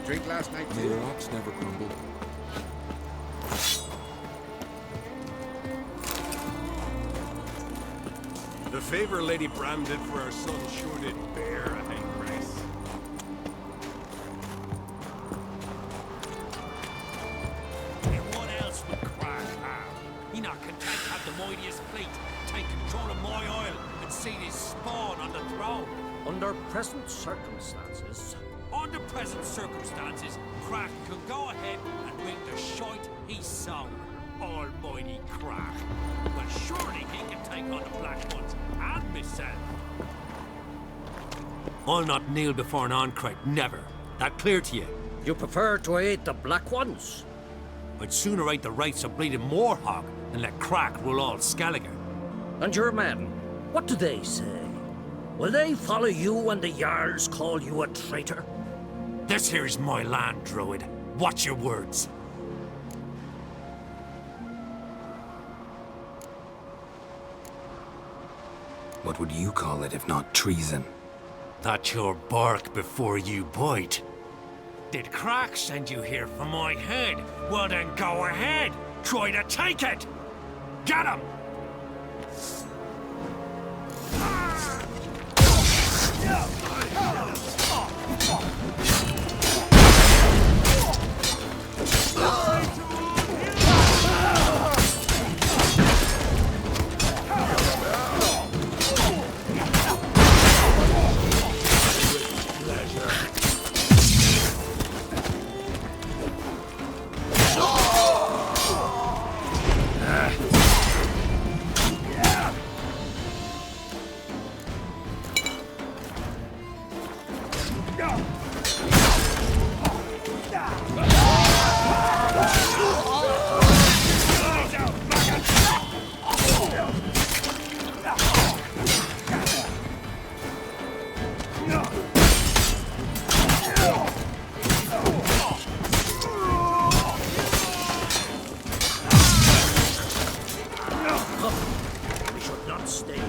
drink last night, May too? the rocks never crumble. The favor Lady Bram did for our son sure did bear a high price. And what else would Crag have? He not content to have the mightiest fleet, take control of my oil, and see his spawn on the throne. Under present circumstances, Crag can go ahead and bring the shite he sown. Almighty Crag. Well, surely he can take on the Black Ones and myself. I'll not kneel before an Ancrate, never. That clear to you? you prefer to aid the Black Ones? I'd sooner aid the rights of bleeding Moorhog than let Crag rule all Skelliger. And your men, what do they say? Will they follow you when the Jarls call you a traitor? This here's my land, Druid. Watch your words. What would you call it if not treason? That's your bark before you bite. Did Crag send you here for my head? Well then go ahead. Try to take it. Get him! We should not stay here.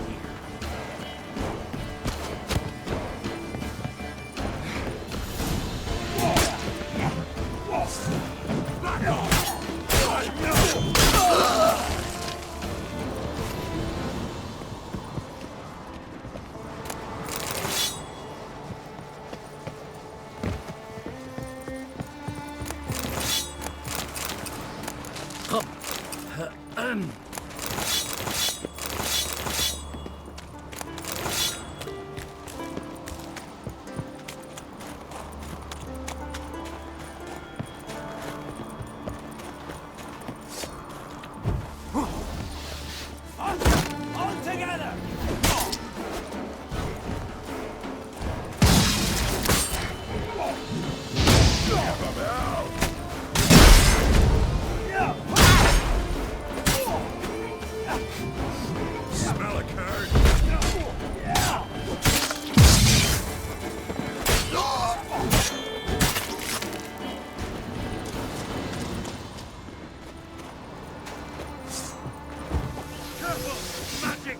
Come. All together! Smell a card? Careful! Magic!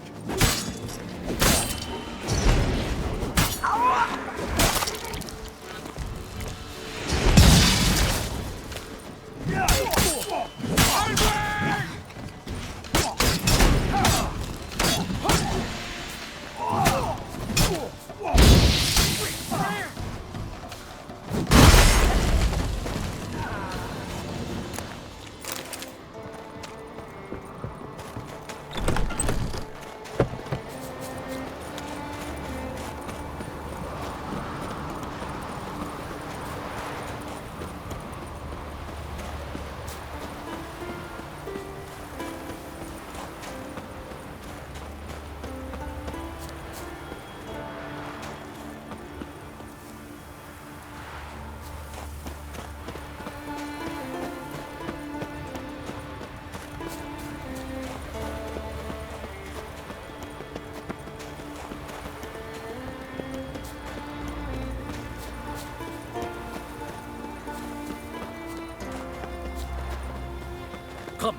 Come.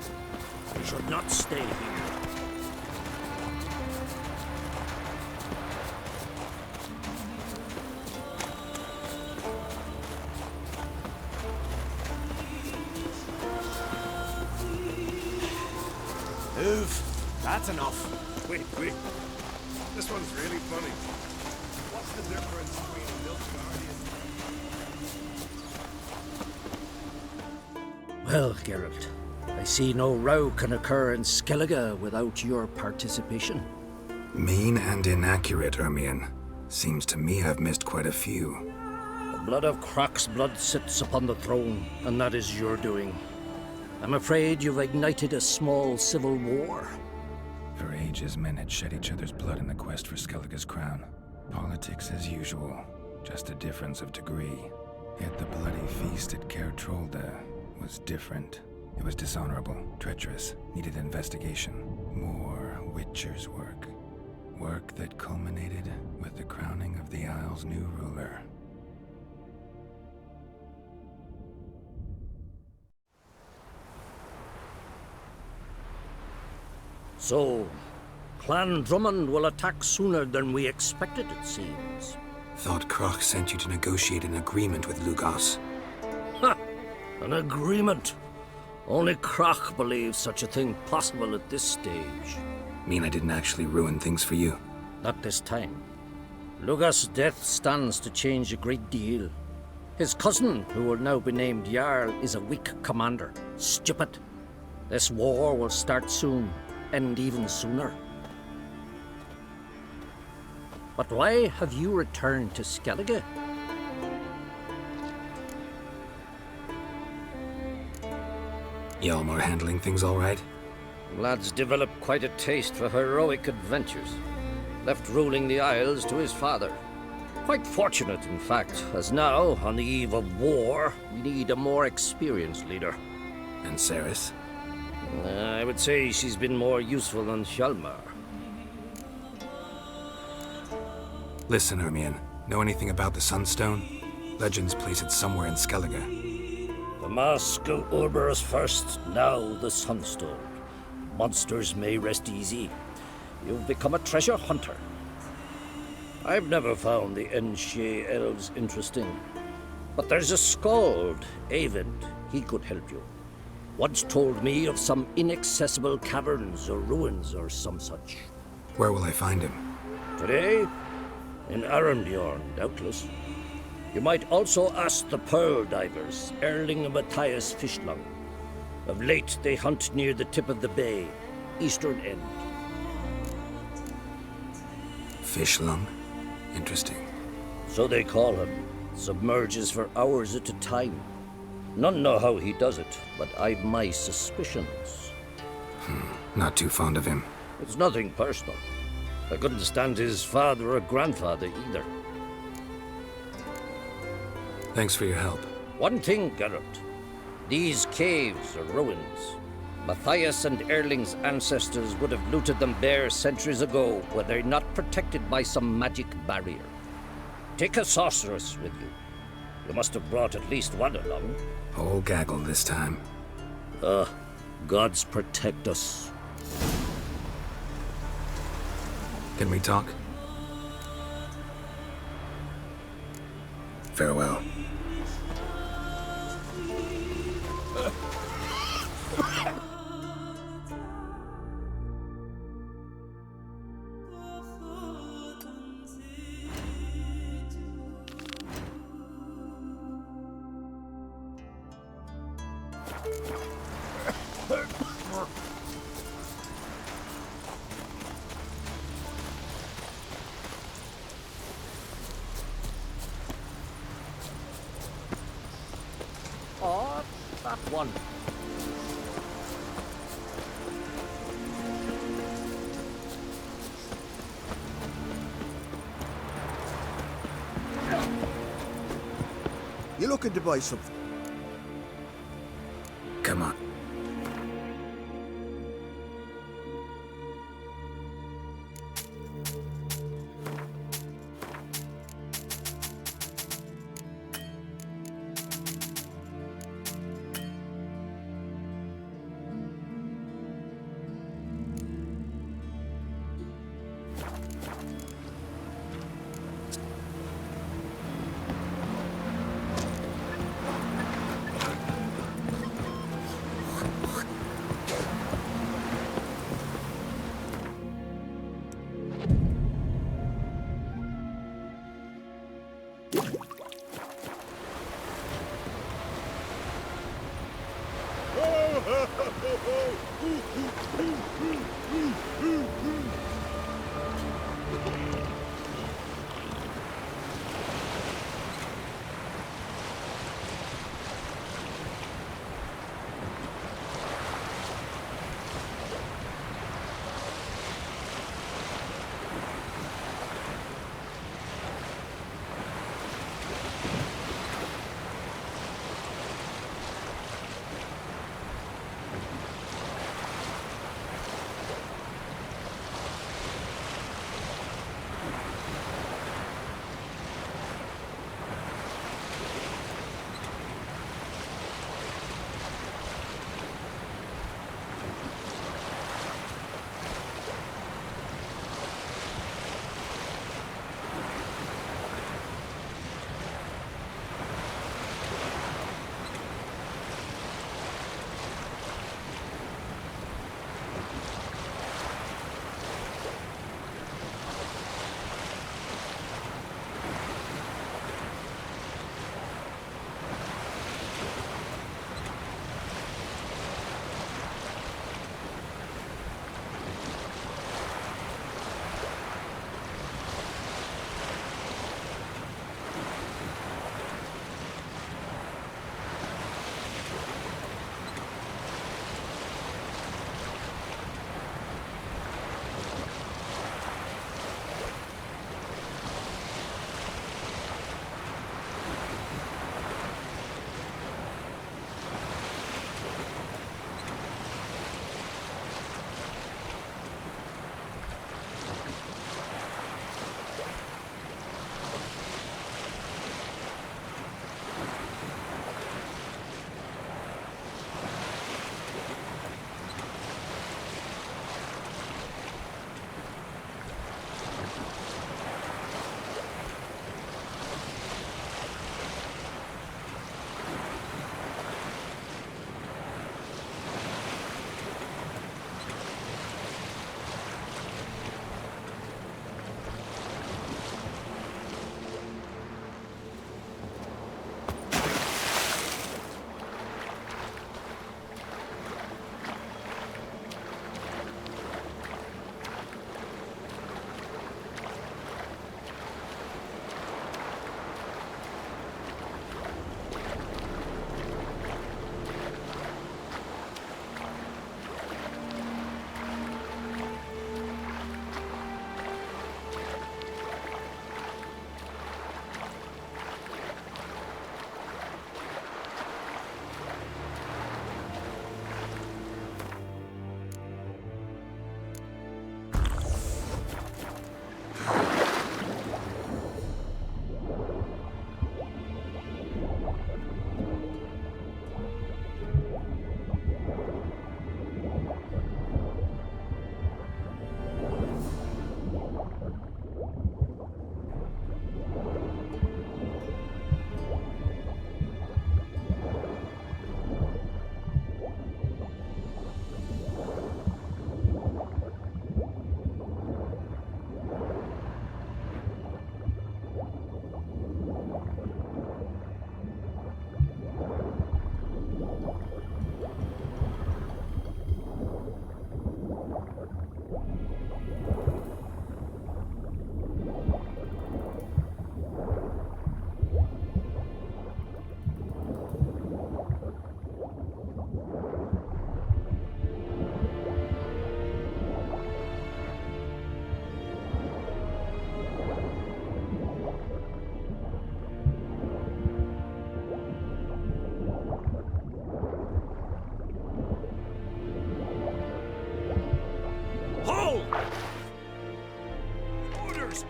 We should not stay here. That's enough. Wait. This one's really funny. What's the difference between a milk guardian? Well, Geralt, I see no row can occur in Skellige without your participation. Mean and inaccurate, Ermion. Seems to me I've missed quite a few. The blood of Croc's blood sits upon the throne, and that is your doing. I'm afraid you've ignited a small civil war. For ages, men had shed each other's blood in the quest for Skellige's crown. Politics as usual, just a difference of degree. Yet the bloody feast at Caer Trolda was different. It was dishonorable, treacherous, needed investigation. More Witcher's work. Work that culminated with the crowning of the Isle's new ruler. So, Clan Drummond will attack sooner than we expected, it seems. Thought Croc sent you to negotiate an agreement with Lugos. Ha! An agreement. Only Croc believes such a thing possible at this stage. Mean I didn't actually ruin things for you? Not this time. Lugos' death stands to change a great deal. His cousin, who will now be named Jarl, is a weak commander. Stupid. This war will start soon, end even sooner. But why have you returned to Skellige? Hjalmar handling things all right? Lad's developed quite a taste for heroic adventures. Left ruling the Isles to his father. Quite fortunate, in fact, as now, on the eve of war, we need a more experienced leader. And Ceres? I would say she's been more useful than Hjalmar. Listen, Ermion. Know anything about the Sunstone? Legends place it somewhere in Skellige. The mask of Urberus first, now the Sunstone. Monsters may rest easy. You've become a treasure hunter. I've never found the Enshe elves interesting. But there's a skald, Eyvind. He could help you. Once told me of some inaccessible caverns or ruins or some such. Where will I find him? Today? In Arenbjorn, doubtless. You might also ask the Pearl Divers, Erling and Matthias Fishlung. Of late, they hunt near the tip of the bay, eastern end. Fishlung? Interesting. So they call him. Submerges for hours at a time. None know how he does it, but I've my suspicions. Not too fond of him. It's nothing personal. I couldn't stand his father or grandfather either. Thanks for your help. One thing, Geralt. These caves are ruins. Matthias and Erling's ancestors would have looted them bare centuries ago were they not protected by some magic barrier. Take a sorceress with you. You must have brought at least one along. Whole gaggle this time. Gods protect us. Can we talk? Farewell. Oh, that one. You looking to buy something? Come on.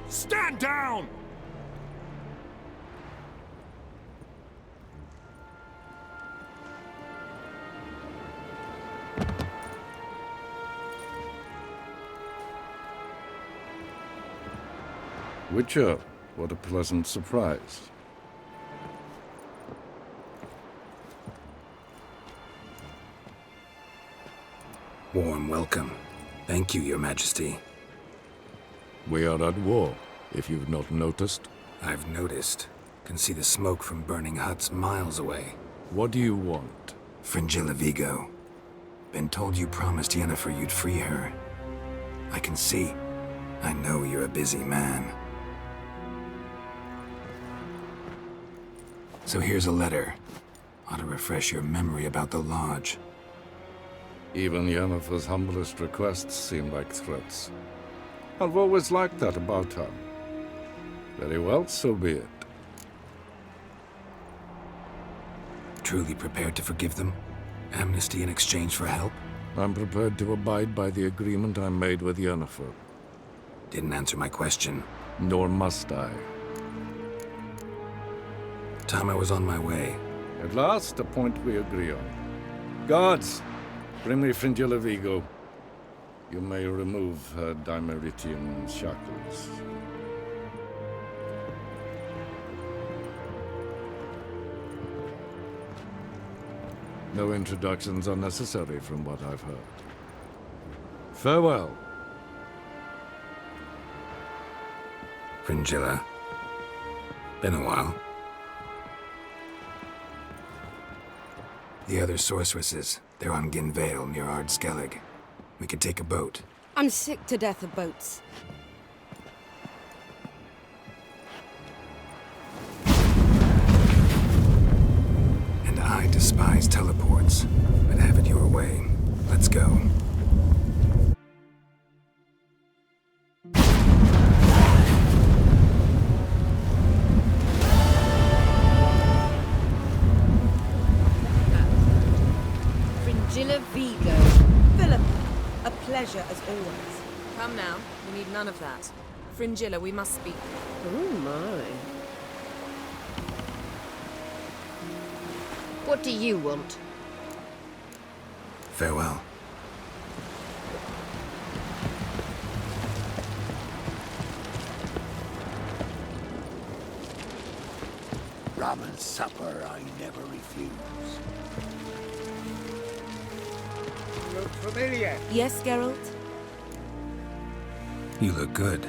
Stand down! Witcher, what a pleasant surprise. Warm welcome. Thank you, Your Majesty. We are at war, if you've not noticed. I've noticed. Can see the smoke from burning huts miles away. What do you want? Fringilla Vigo. Been told you promised Yennefer you'd free her. I can see. I know you're a busy man. So here's a letter. Ought to refresh your memory about the Lodge. Even Yennefer's humblest requests seem like threats. I've always liked that about her. Very well, so be it. Truly prepared to forgive them? Amnesty in exchange for help? I'm prepared to abide by the agreement I made with Yennefer. Didn't answer my question. Nor must I. Time I was on my way. At last, a point we agree on. Guards, bring me Fringilla Vigo. You may remove her Dimeritian shackles. No introductions are necessary from what I've heard. Farewell. Fringilla. Been a while. The other sorceresses, they're on Ginvale near Ard-Skellig. We could take a boat. I'm sick to death of boats. And I despise teleports, but have it your way. Let's go. Fringilla Vigo. Philip, a pleasure as always. Come now, we need none of that. Fringilla, we must speak. Oh my. What do you want? Farewell. Rum and supper I never refuse. Look familiar. Yes, Geralt? You look good.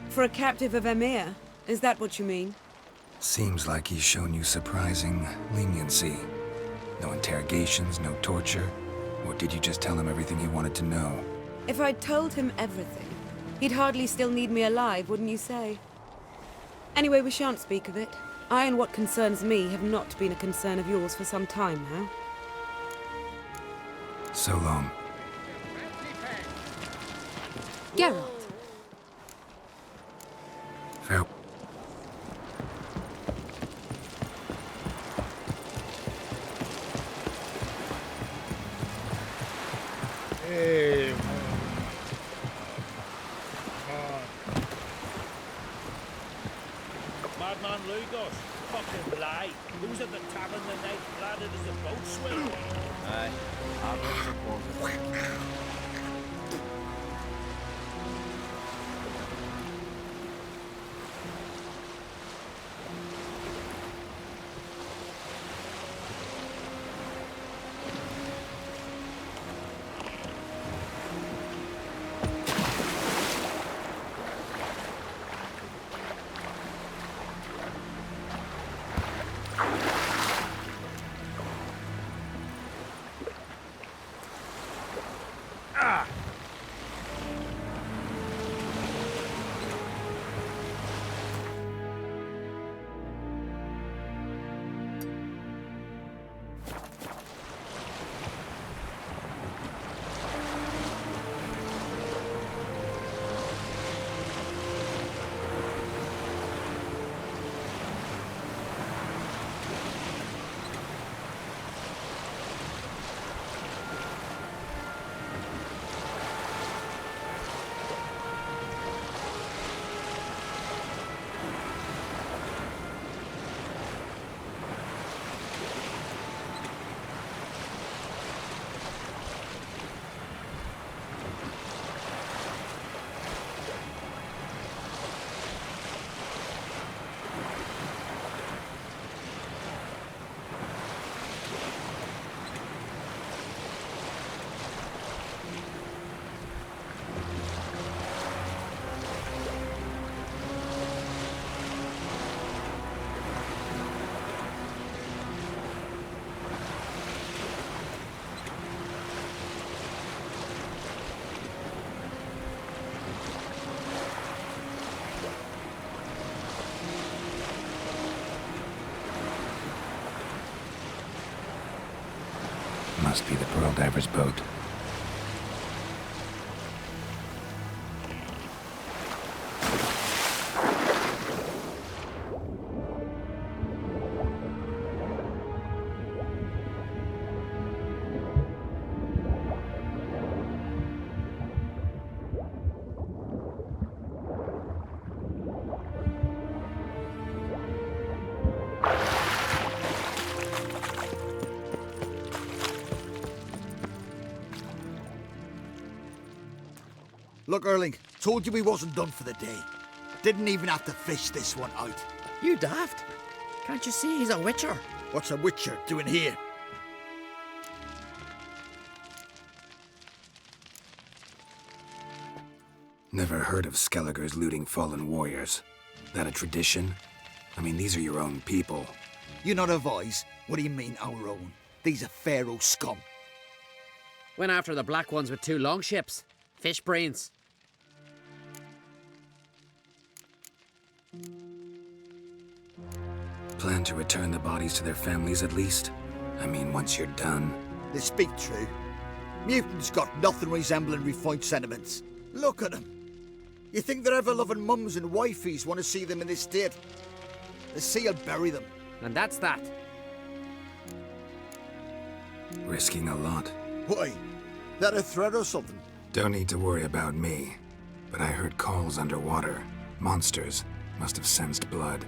For a captive of Emir, is that what you mean? Seems like he's shown you surprising leniency. No interrogations, no torture. Or did you just tell him everything he wanted to know? If I'd told him everything, he'd hardly still need me alive, wouldn't you say? Anyway, we shan't speak of it. I and what concerns me have not been a concern of yours for some time now. So long. Geralt. Farewell. Hey, Madman Lugos, fucking lie. Who's at the tavern the night cladded as a boatswain? Aye, Must be the Pearl Diver's boat. Look, Erling, told you we wasn't done for the day. Didn't even have to fish this one out. You daft. Can't you see he's a witcher? What's a witcher doing here? Never heard of Skelligers looting fallen warriors. That a tradition? I mean, these are your own people. You not advise? What do you mean, our own? These are Pharaoh scum. Went after the black ones with 2 longships. Fish brains. Plan to return the bodies to their families at least? I mean, once you're done. They speak true. Mutants got nothing resembling refined sentiments. Look at them. You think their ever-loving mums and wifeys want to see them in this state? The sea will bury them. And that's that. Risking a lot. Why? That a threat or something? Don't need to worry about me. But I heard calls underwater. Monsters must have sensed blood.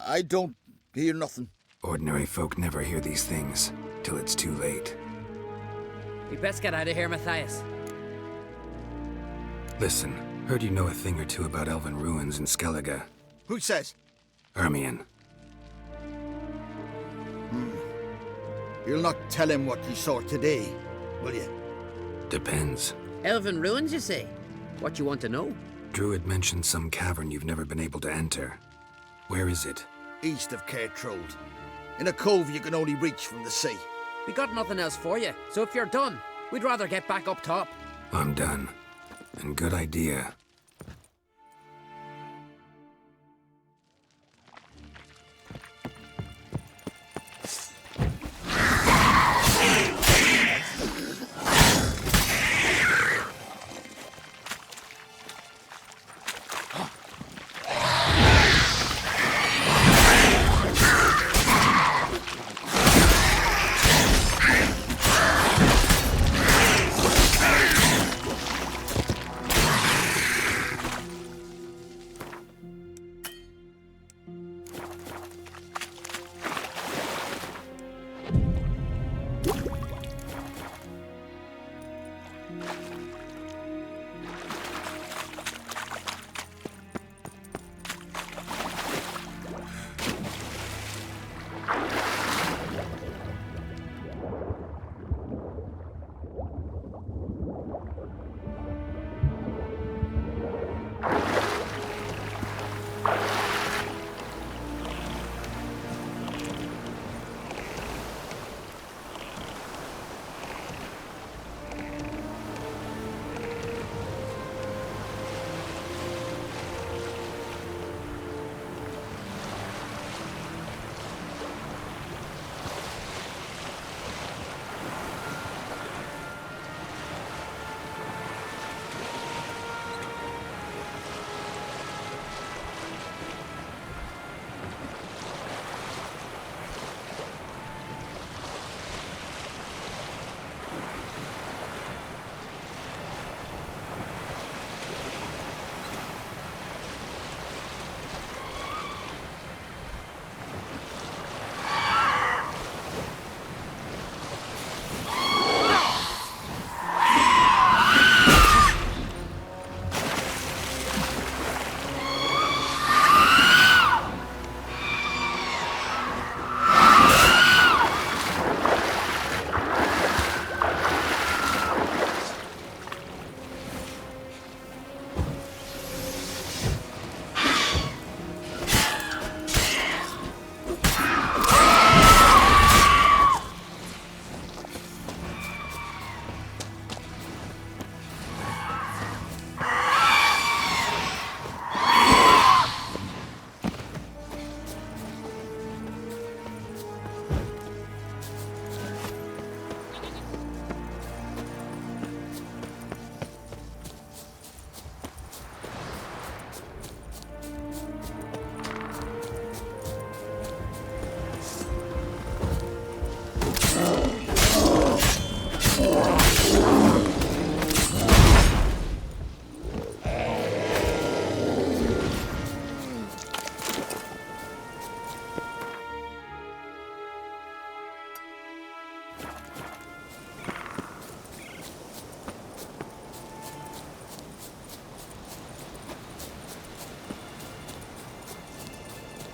I don't hear nothing. Ordinary folk never hear these things, till it's too late. We best get out of here, Matthias. Listen, heard you know a thing or two about elven ruins in Skellige. Who says? Ermion. You'll not tell him what you saw today, will you? Depends. Elven ruins, you say? What you want to know? Druid mentioned some cavern you've never been able to enter. Where is it? East of Cairtrold. In a cove you can only reach from the sea. We got nothing else for you, so if you're done, we'd rather get back up top. I'm done. And good idea.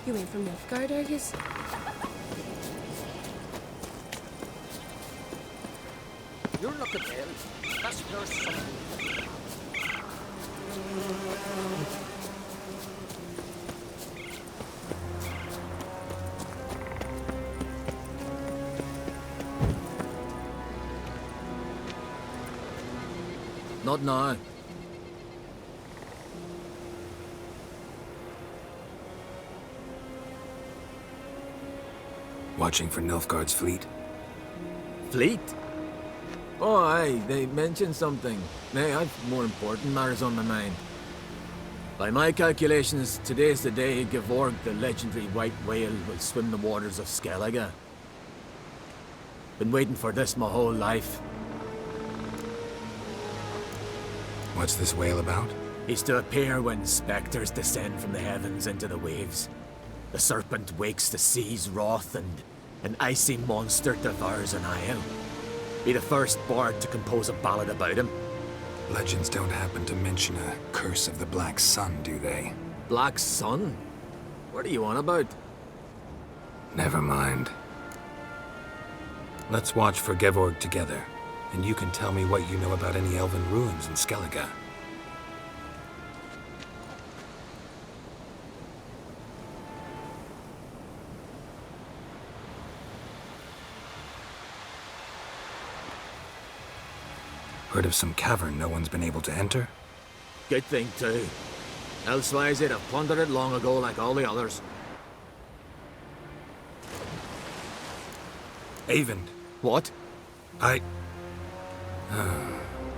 You ain't from Nilfgaard, are yous? You're looking ill. That's your son. Not now. Watching for Nilfgaard's fleet? Fleet? Oh, aye, they mentioned something. Nay, I've more important matters on my mind. By my calculations, today's the day Gevorg, the legendary white whale, will swim the waters of Skellige. Been waiting for this my whole life. What's this whale about? He's to appear when spectres descend from the heavens into the waves. The serpent wakes the sea's wrath, and an icy monster devours an isle. Be the first bard to compose a ballad about him. Legends don't happen to mention a curse of the Black Sun, do they? Black Sun? What are you on about? Never mind. Let's watch for Gevorg together, and you can tell me what you know about any elven ruins in Skellige. Heard of some cavern no one's been able to enter? Good thing, too. Elsewise, they'd have plundered it long ago like all the others. Avend. What? I...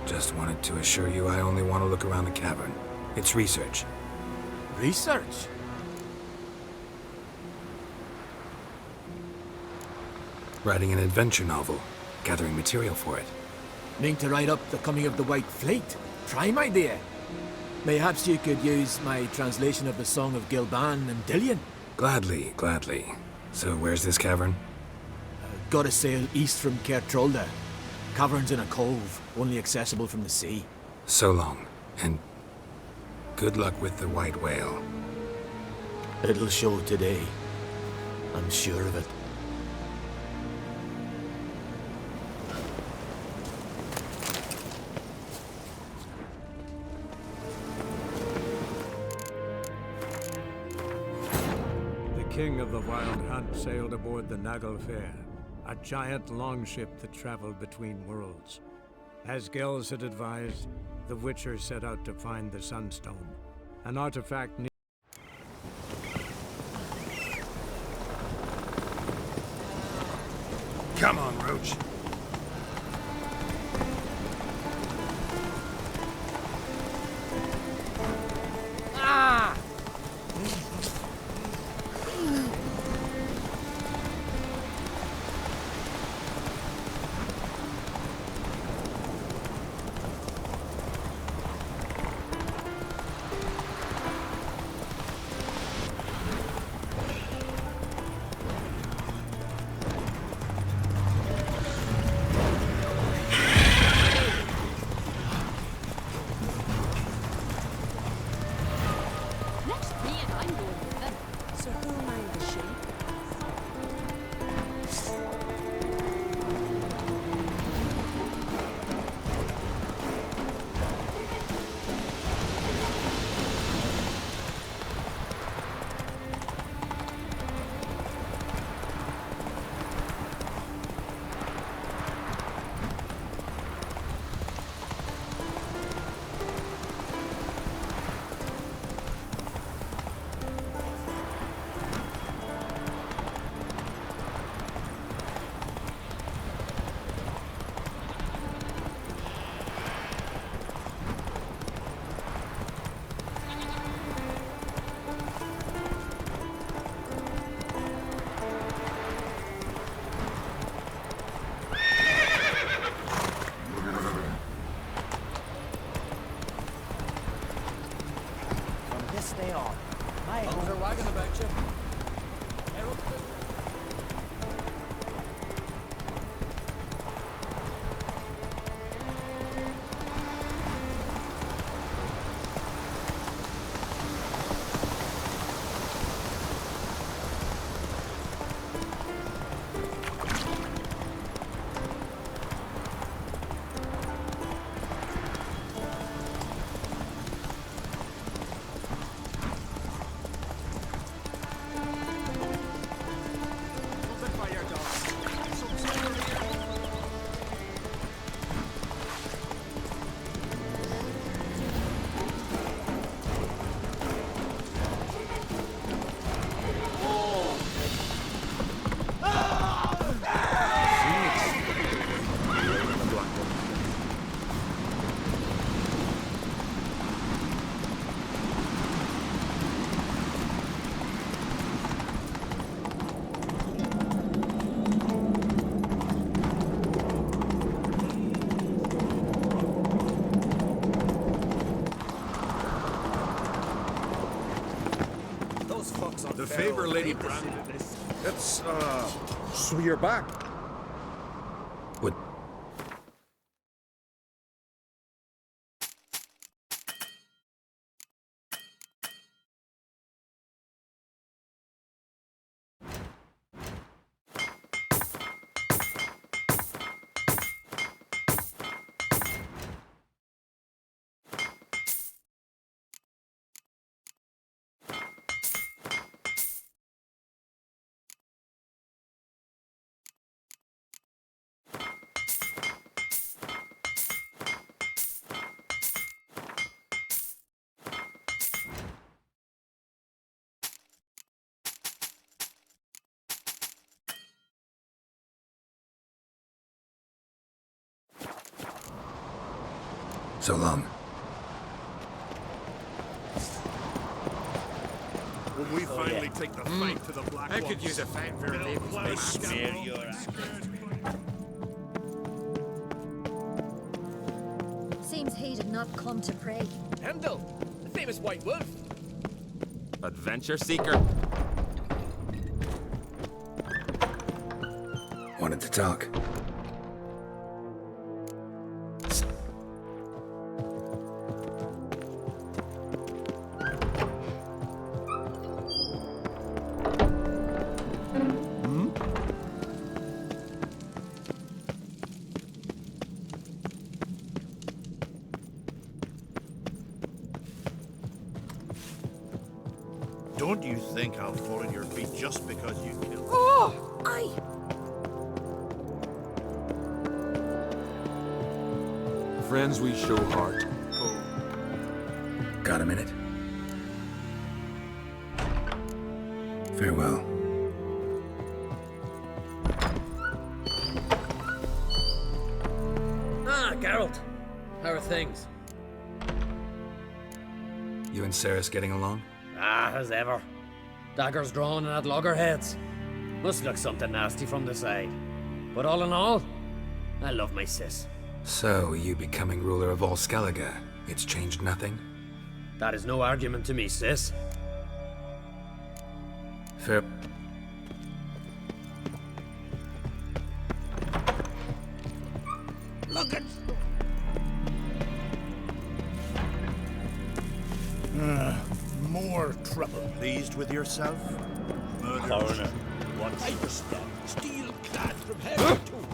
just wanted to assure you I only want to look around the cavern. It's research. Research? Writing an adventure novel. Gathering material for it. Mean to write up the coming of the White Fleet? Prime idea. Mayhaps you could use my translation of the Song of Gilban and Dillion. Gladly, gladly. So where's this cavern? Gotta sail east from Kertrolde. Cavern's in a cove, only accessible from the sea. So long, and good luck with the white whale. It'll show today. I'm sure of it. The king of the Wild Hunt sailed aboard the Naglfare, a giant longship that traveled between worlds. As Gels had advised, the Witcher set out to find the Sunstone, an artifact Come on, Roach. They are. My homes are wagging about you. The favor Lady Brandon. It's, so you're back. Would so long. When we finally take the fight to the Black I Ones, could use a fanfare they'll label's play back. smear your ass. Seems he did not come to pray. Heimdall, the famous White Wolf. Adventure seeker. Wanted to talk. Don't you think I'll fall at your feet just because you killed? Oh, I. Friends, we show heart. Got a minute? Farewell. Ah, Geralt. How are things? You and Ceres getting along? Ah, as ever. Daggers drawn and at loggerheads. Must look something nasty from the side. But all in all, I love my sis. So, you becoming ruler of all Skellige, it's changed nothing? That is no argument to me, sis. Fair. Look at. More trouble. Pleased with yourself? Coroner. Once I was steel clad from head to toe.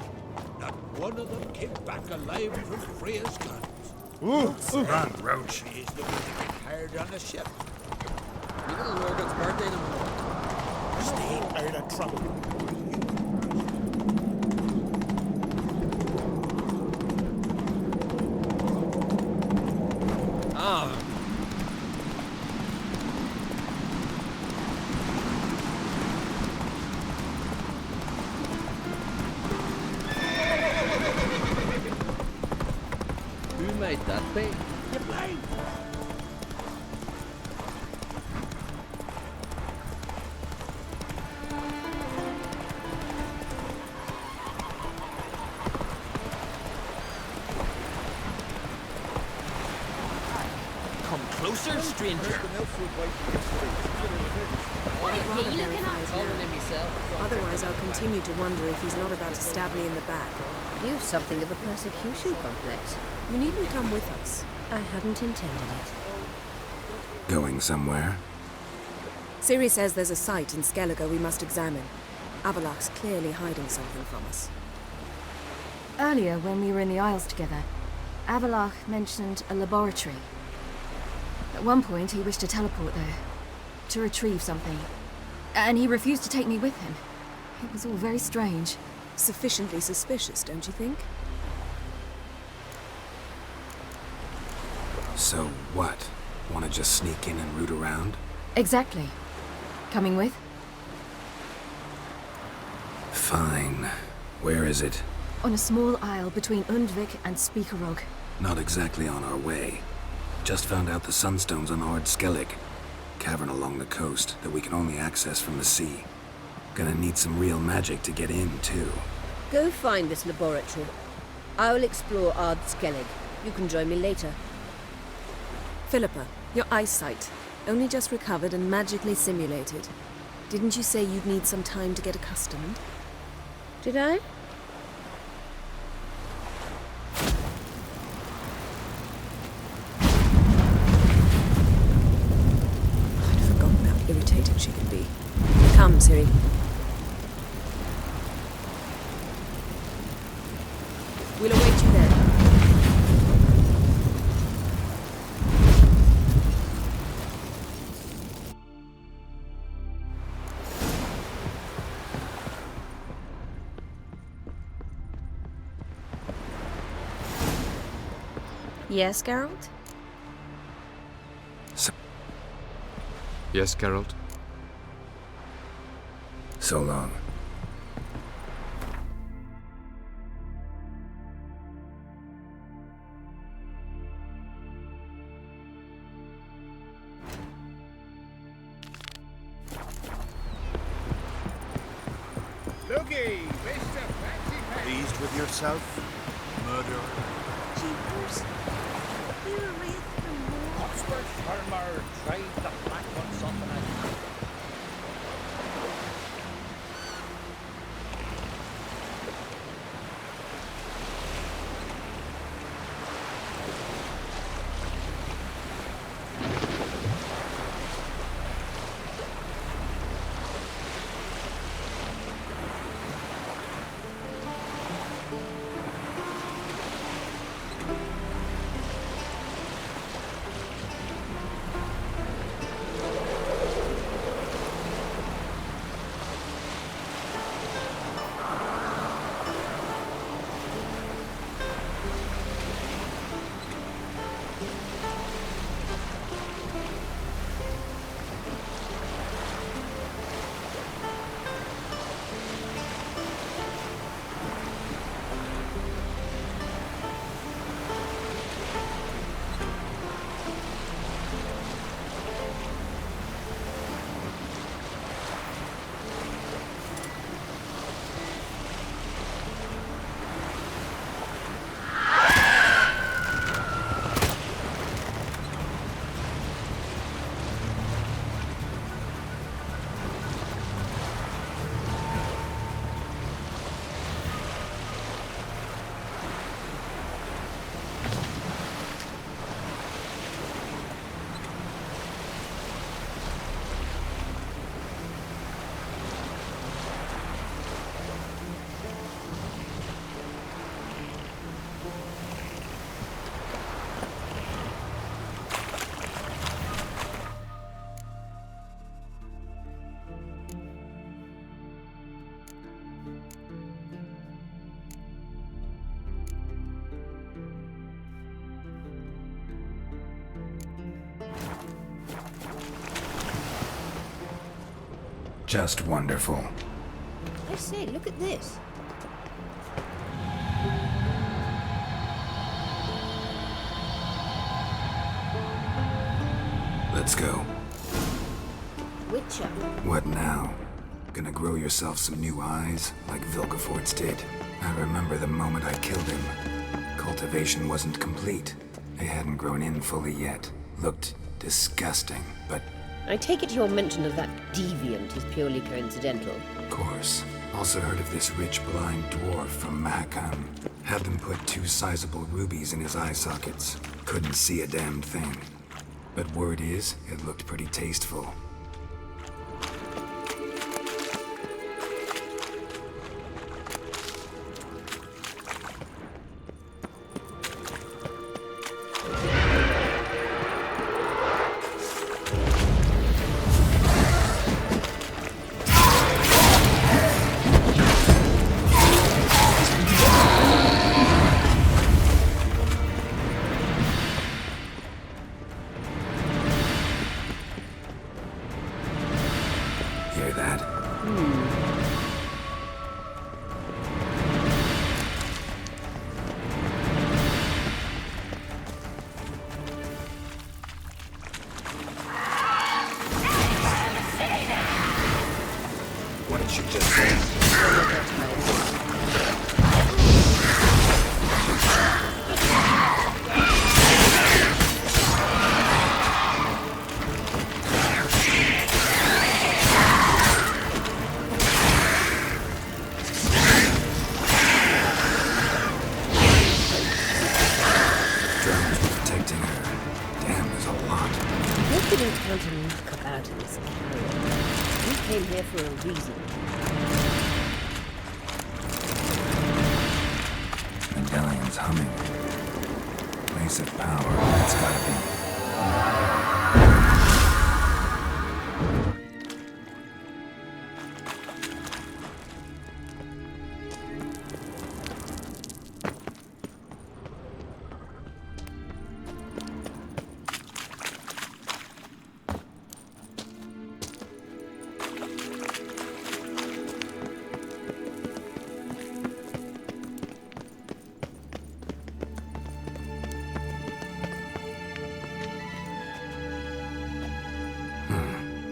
Not one of them came back alive from Freya's guns. Run, Roach. He's the one to get hired on the ship. You little Morgan's birthday tomorrow. Stay out of trouble. Ah. Who made that be? You're blind. Come closer, stranger. Otherwise, I'll continue to wonder if he's not about to stab me in the back. You've something of a persecution complex. You needn't come with us. I hadn't intended it. Going somewhere? Ciri says there's a site in Skellige we must examine. Avalach's clearly hiding something from us. Earlier, when we were in the Isles together, Avalach mentioned a laboratory. At one point, he wished to teleport there, to retrieve something. And he refused to take me with him. It was all very strange. Sufficiently suspicious, don't you think? So what? Want to just sneak in and root around? Exactly. Coming with? Fine. Where is it? On a small isle between Undvik and Speakerog. Not exactly on our way. Just found out the sunstones on Ard Skellig. Cavern along the coast that we can only access from the sea. Gonna need some real magic to get in, too. Go find this laboratory. I'll explore Ard Skellig. You can join me later. Philippa, your eyesight. Only just recovered and magically simulated. Didn't you say you'd need some time to get accustomed? Did I? I'd forgotten how irritating she can be. Come, Ciri. We'll await you there. Yes, Geralt? Yes, Geralt? So long. Pleased with yourself, murderer? Jeepers. You're a wraith from more. Oxford farmer tried the black ones off and Just wonderful. I say, look at this. Let's go. Witcher. What now? Gonna grow yourself some new eyes, like Vilgefortz did? I remember the moment I killed him. Cultivation wasn't complete. They hadn't grown in fully yet. Looked disgusting, but... I take it your mention of that deviant is purely coincidental. Of course. Also heard of this rich blind dwarf from Mahakam. Had them put 2 sizable rubies in his eye sockets. Couldn't see a damn thing. But word is, it looked pretty tasteful. Hear that? What did you just say? shouldn't want to knock about in this carriage. We came here for a reason. Medallion's humming. Place of power, that's gotta be.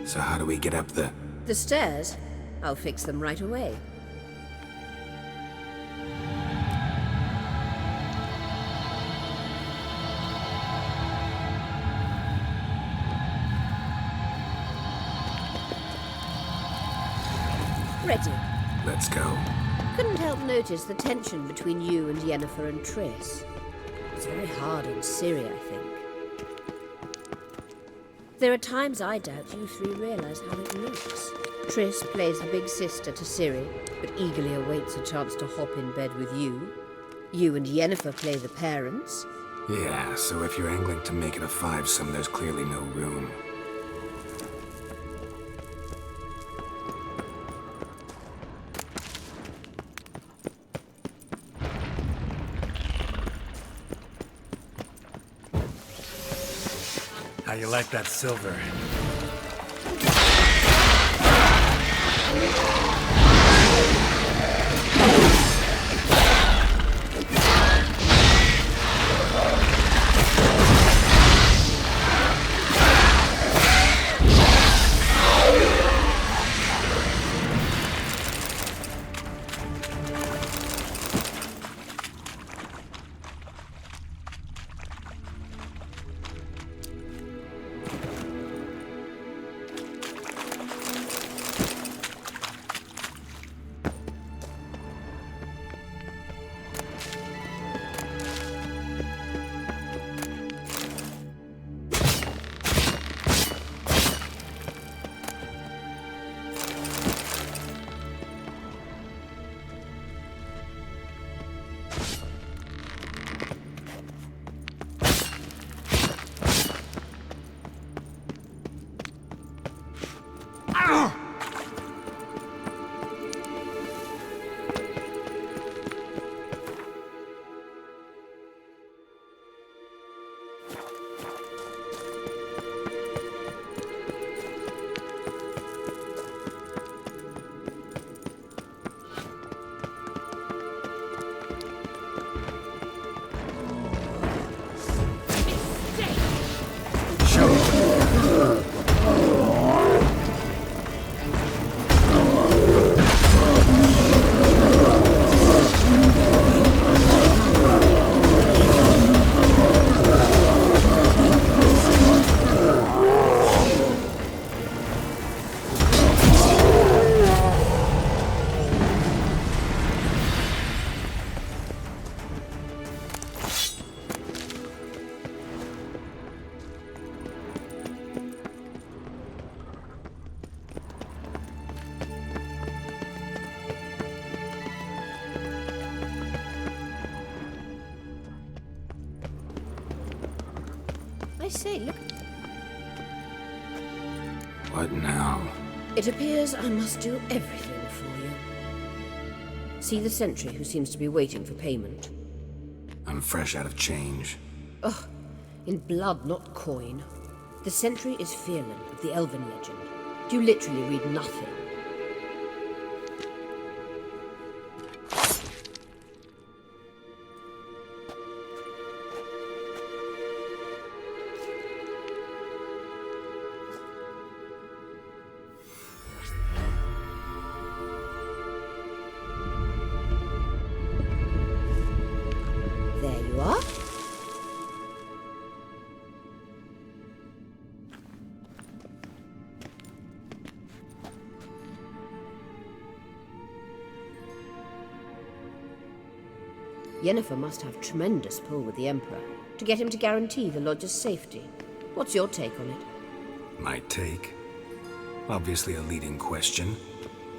So how do we get up the... The stairs? I'll fix them right away. Ready. Let's go. Couldn't help notice the tension between you and Yennefer and Triss. It's very hard on Ciri, I think. There are times I doubt you three realize how it looks. Triss plays the big sister to Ciri, but eagerly awaits a chance to hop in bed with you. You and Yennefer play the parents. Yeah, so if you're angling to make it a fivesome, there's clearly no room. How you like that silver? I say, look. What now? It appears I must do everything for you. See the sentry who seems to be waiting for payment? I'm fresh out of change. Ugh, in blood, not coin. The sentry is Fearlan of the Elven legend. You literally read nothing. There you are. Yennefer must have tremendous pull with the Emperor to get him to guarantee the lodge's safety. What's your take on it? My take? Obviously a leading question.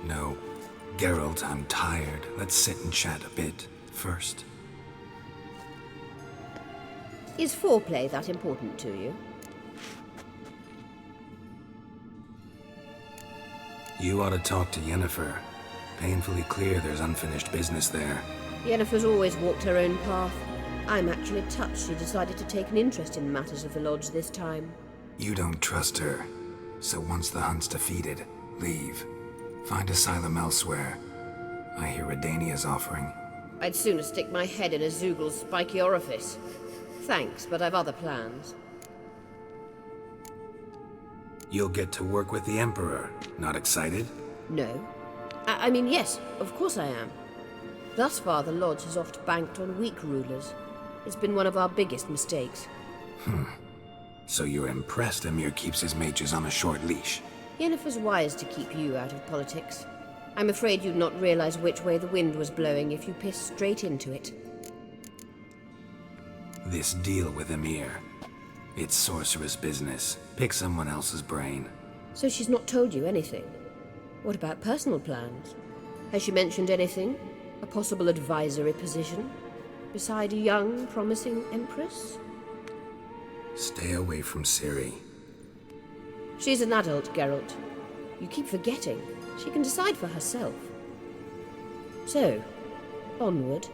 No. Geralt, I'm tired. Let's sit and chat a bit first. Is foreplay that important to you? You ought to talk to Yennefer. Painfully clear there's unfinished business there. Yennefer's always walked her own path. I'm actually touched she decided to take an interest in matters of the Lodge this time. You don't trust her. So once the hunt's defeated, leave. Find asylum elsewhere. I hear Redania's offering. I'd sooner stick my head in a Zoogl's spiky orifice. Thanks, but I've other plans. You'll get to work with the Emperor. Not excited? No. I mean, yes, of course I am. Thus far, the Lodge has oft banked on weak rulers. It's been one of our biggest mistakes. So you're impressed Emir keeps his mages on a short leash? Yennefer's wise to keep you out of politics. I'm afraid you'd not realize which way the wind was blowing if you pissed straight into it. This deal with Emir. It's sorceress business. Pick someone else's brain. So she's not told you anything? What about personal plans? Has she mentioned anything? A possible advisory position? Beside a young, promising empress? Stay away from Ciri. She's an adult, Geralt. You keep forgetting. She can decide for herself. So, onward.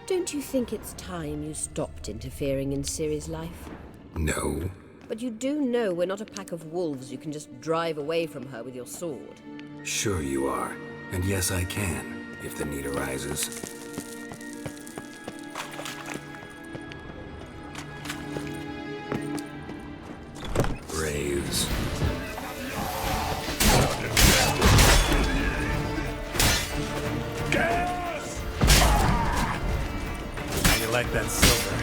Don't you think it's time you stopped interfering in Ciri's life? No. But you do know we're not a pack of wolves you can just drive away from her with your sword. Sure you are. And yes, I can, if the need arises. Braves. Gas! How you like that silver?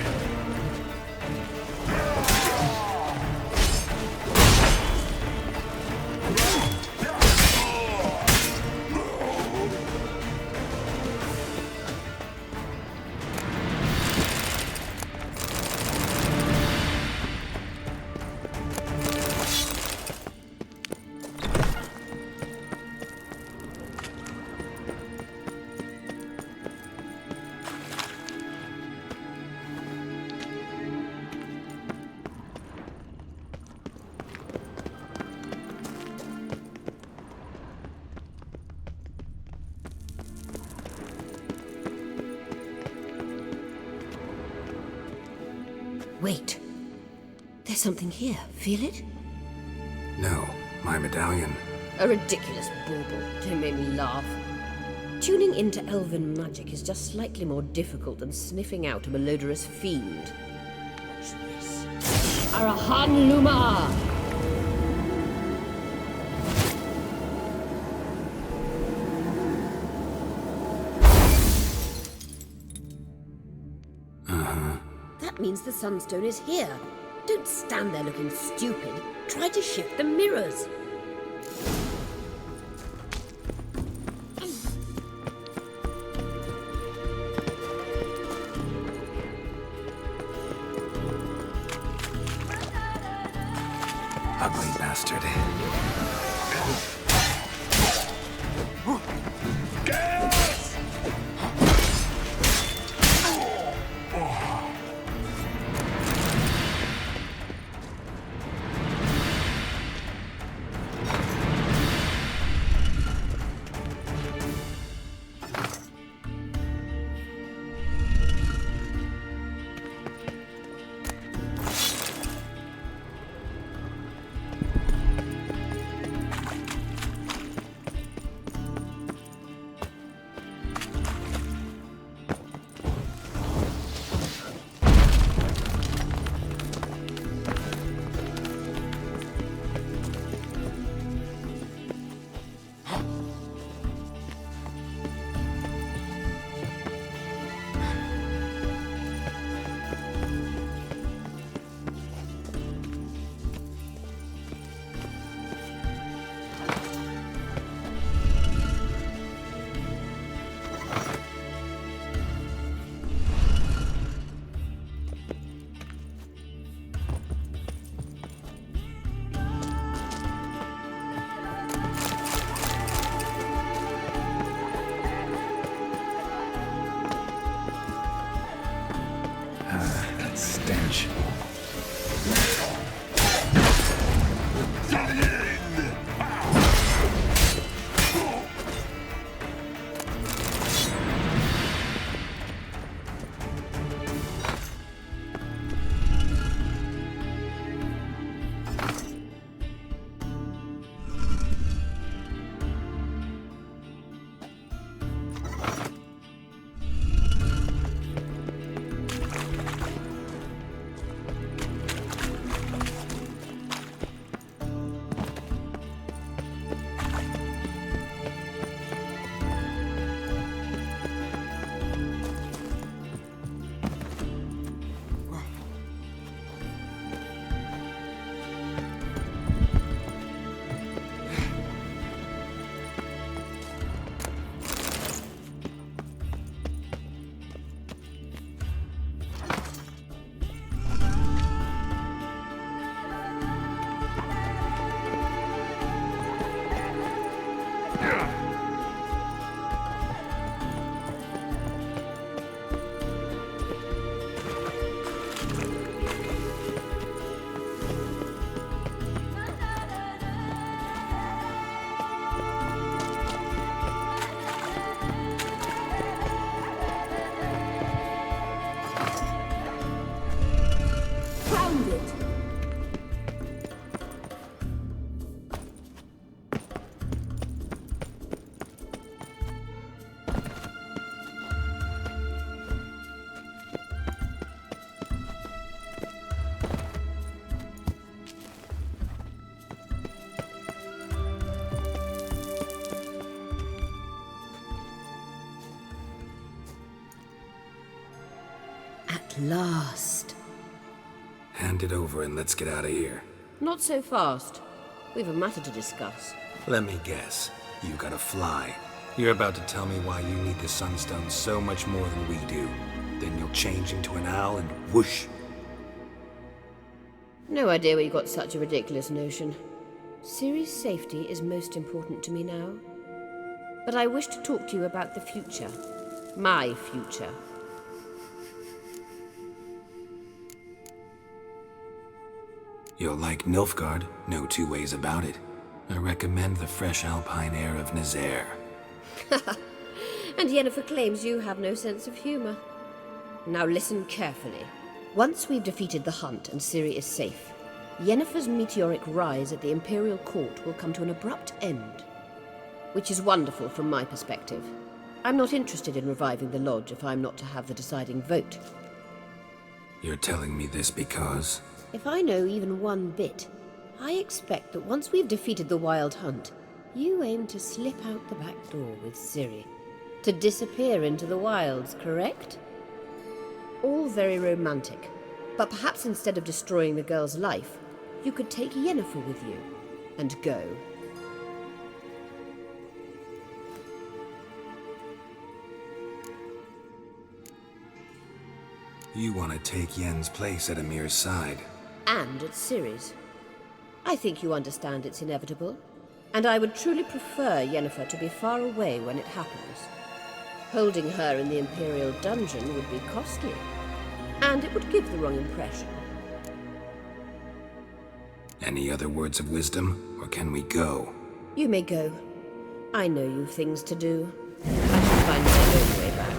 Wait. There's something here. Feel it? No, my medallion. A ridiculous bauble. Don't make me laugh. Tuning into elven magic is just slightly more difficult than sniffing out a malodorous fiend. Watch this. Arahan Luma! That means the Sunstone is here. Don't stand there looking stupid. Try to shift the mirrors. Ugly bastard. charge. At last. Hand it over and let's get out of here. Not so fast. We've a matter to discuss. Let me guess. You gotta fly. You're about to tell me why you need the Sunstone so much more than we do. Then you'll change into an owl and whoosh. No idea where you got such a ridiculous notion. Ciri's safety is most important to me now. But I wish to talk to you about the future. My future. You'll like Nilfgaard, no two ways about it. I recommend the fresh alpine air of Nazaire. And Yennefer claims you have no sense of humor. Now listen carefully. Once we've defeated the hunt and Ciri is safe, Yennefer's meteoric rise at the Imperial Court will come to an abrupt end. Which is wonderful from my perspective. I'm not interested in reviving the Lodge if I'm not to have the deciding vote. You're telling me this because... If I know even one bit, I expect that once we've defeated the Wild Hunt, you aim to slip out the back door with Ciri. To disappear into the wilds, correct? All very romantic. But perhaps instead of destroying the girl's life, you could take Yennefer with you and go. You want to take Yen's place at Amir's side. And at Ciri's. I think you understand it's inevitable, and I would truly prefer Yennefer to be far away when it happens. Holding her in the Imperial dungeon would be costly, and it would give the wrong impression. Any other words of wisdom, or can we go? You may go. I know you've things to do. I shall find my own way back.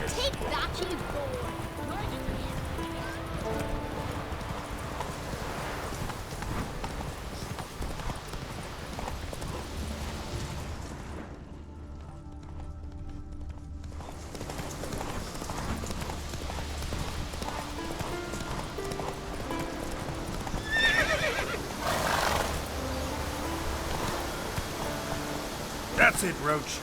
Take that, you boy! That's it, Roach.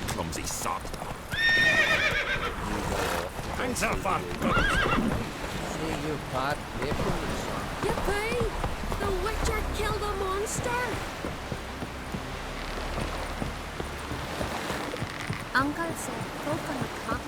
Clumsy sod. Hands off on. See you pot papers. Yippee! The Witcher killed a monster! Uncle said folk on the clock